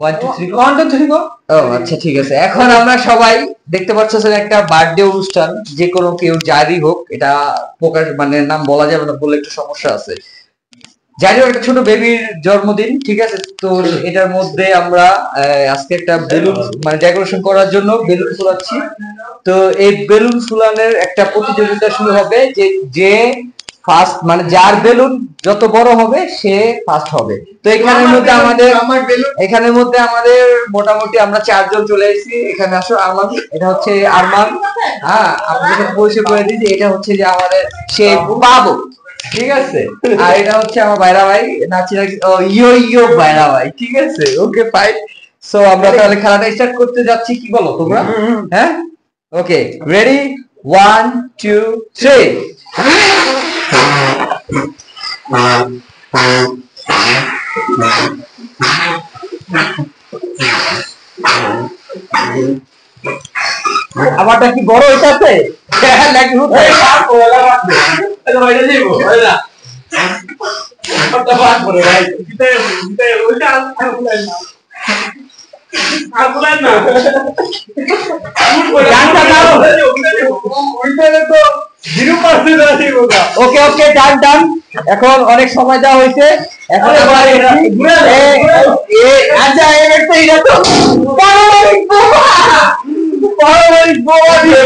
1 2 3 1 2 3 গো। ও আচ্ছা ঠিক আছে, এখন আমরা সবাই দেখতে পাচ্ছেন একটা বার্থডে অনুষ্ঠান, যে কোনো কেউ যারই হোক, এটা প্রকাশ মানে নাম বলা যাবে না, বললে একটু সমস্যা আছে। যাই হোক, একটা ছোট বেবির জন্মদিন, ঠিক আছে। তো এটার মধ্যে আমরা আজকে একটা বেলুন মানে ডেকোরেশন করার জন্য বেলুন ফুলাচ্ছি। তো এই বেলুন ফুলানোর একটা প্রতিযোগিতা শুরু হবে, যে যে ফার্স্ট মানে যার বেলুন যত বড় হবে সে ফার্স্ট হবে। তো এখানের মধ্যে আমাদের মোটামুটি আমরা 4 জন চলে এসেছি এখানে। আসো আরমান, এটা হচ্ছে আরমান। হ্যাঁ, আপনাদের পরিচয় করে দিই, এটা হচ্ছে যে আমাদের সেই বাবু, ঠিক আছে। আর এটা হচ্ছে আমার বাইরা ভাই, নাচি ইয়ো ইয়ো বাইরা ভাই, ঠিক আছে। Okay fine. সো আমরা তাহলে খেলাটা স্টার্ট করতে যাচ্ছি, কি বলো তোমরা? হ্যাঁ, ওকে, রেডি, 1 2 3। আমারটা কি বড় হইতাছে? হ্যাঁ নাকি হুতে আর কোলা বাদ এটা বাইরে যাইব হইলা কত বাদ পড়ে ভাই জিতে জিতে ওইটা আর বলাই না গানটা দাও ওইটারে তো 0% আছে ওটা। ওকে ওকে, ডান ডান। এখন অনেক সময় দেওয়া হয়েছে, এখন আমরা আচ্ছা একটা এটা তো পারমাণবিক বোমা পারমাণবিক বোমা দিয়ে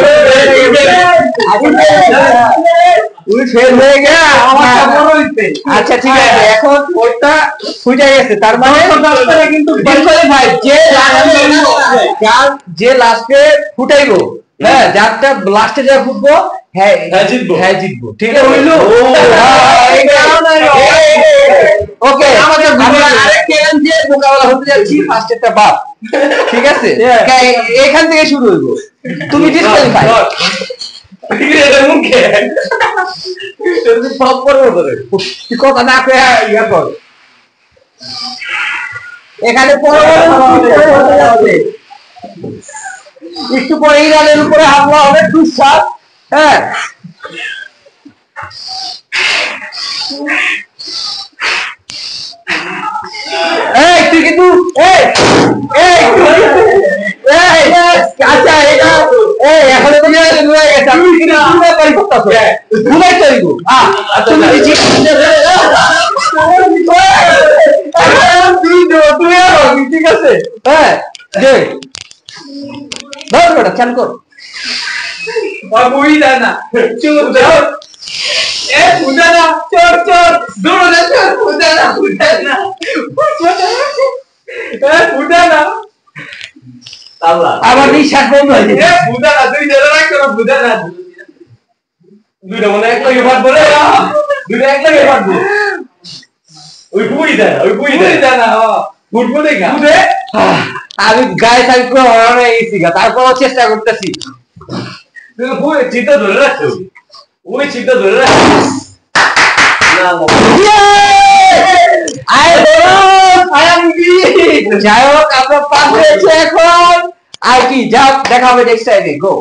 উই ফেল হয়ে গেল, আমারটা বড় হইছে। আচ্ছা ঠিক আছে, এখন ওটা ফুটে গেছে, তার মানে কিন্তু ভাই যে লাস্টে ফুটাইবো, হ্যাঁ যারটা লাস্টে যা ফুটবো হ্যাঁ জিতবো, হ্যাঁ জিতবো, ঠিক আছে হইলো। ওকে, আমাদের আরেক চ্যালেঞ্জে মোকাবেলা হতে যাচ্ছি, ফার্স্ট একটা বাপ, ঠিক আছে। এখান থেকে শুরু হইব, তুমি ডিসকোয়ালিফাই মুখে সব করবো তোরে, কথা না কয়ে ইয়া কর। এখানে একটু পরে ইরানের উপরে হামলা হবে, দুঃসাদ। হ্যাঁ এই তুই কিন্তু আচ্ছা এটা এখন তুমি নুয়ে গেছে, আমি কিন্তু তুমি পারি করতেছো ভুলাই চলবো। তুমি ঠিক আছে। হ্যাঁ যে ধর বেটা চাল কর বাবুই জানা চুপ যাও এ ফুটানা চোর চোর দৌড় না চোর ফুটানা ফুটানা এ ফুটানা আল্লাহ আবার নিশাক বন্ধ হয়েছে। এ ফুটানা তুই জেলা রাখ তোরা ফুটানা দুইটা মনে এক লাগে ভাত বলে দুইটা এক লাগে ভাত বলে ওই বুই দেনা ফুটবল দেখা ফুটে। আমি গায়ে থাকি করে হয়ে গেছি, তারপরও চেষ্টা করতেছি। তুমি বুই চিন্তা ধরে রাখছো, ওই চিন্তা ধরে রাখছো যাই হোক আমরা পাস হয়েছে এখন। আর কি যা দেখা হবে নেক্সট টাইমে, গো।